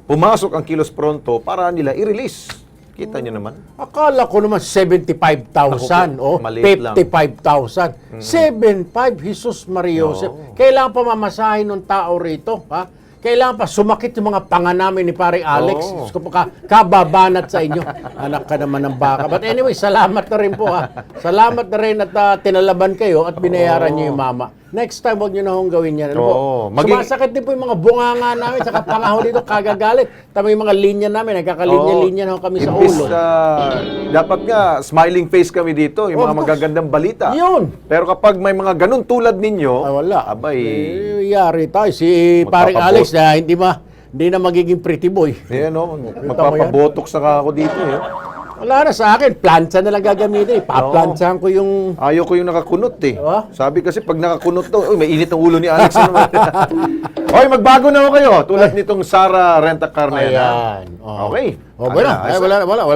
pumasok ang Kilos Pronto para nila i-release. Kita niyo naman. Akala ko naman 75,000 o maliit lang. 55,000. 75, Jesus Maria Joseph. Kailangan pa mamasahin ng tao rito, ha? Kailangan pa sumakit yung mga panga namin ni Pare Alex. Diyos ko pa, kababanat sa inyo. Anak ka naman ng baka. But anyway, salamat na rin po, ha? Salamat na rin at tinalaban kayo at binayaran niyo yung mama. Next time, huwag niyo na hong gawin yan. Ano po? Sumasakit din po yung mga bunganga namin sa kapangaho dito, kagagalit. Tama yung mga linya namin, nagkakalinya-linya na ho kami sa ulo. Dapat nga, smiling face kami dito, yung mga magagandang balita. Yun. Pero kapag may mga ganun tulad ninyo, wala. Abay, yari tayo. Si Paring Alex na hindi na magiging pretty boy. Ayan o, magpapabotox na ako dito. Wala na sa akin, plancha na lang gagamitin. Paplanchahan ko yung... Ayaw ko yung nakakunot Sabi kasi pag nakakunot to, may init ang ulo ni Alex. Hoy, magbago na ako kayo. Tulad nitong Sara Rent-A-Car na yan. Ayan. Okay. Wala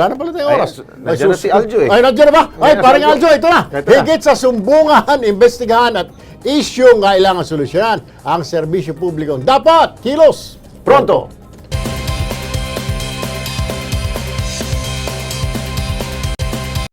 na pala tayong oras. Nandiyan na si Aljo Ay, nandiyan na ba? Ay, Paring Aljo, ito na. Higit sa sumbungan, investigahan at isyong kailangan solusyonan ang serbisyo publikong dapat kilos pronto.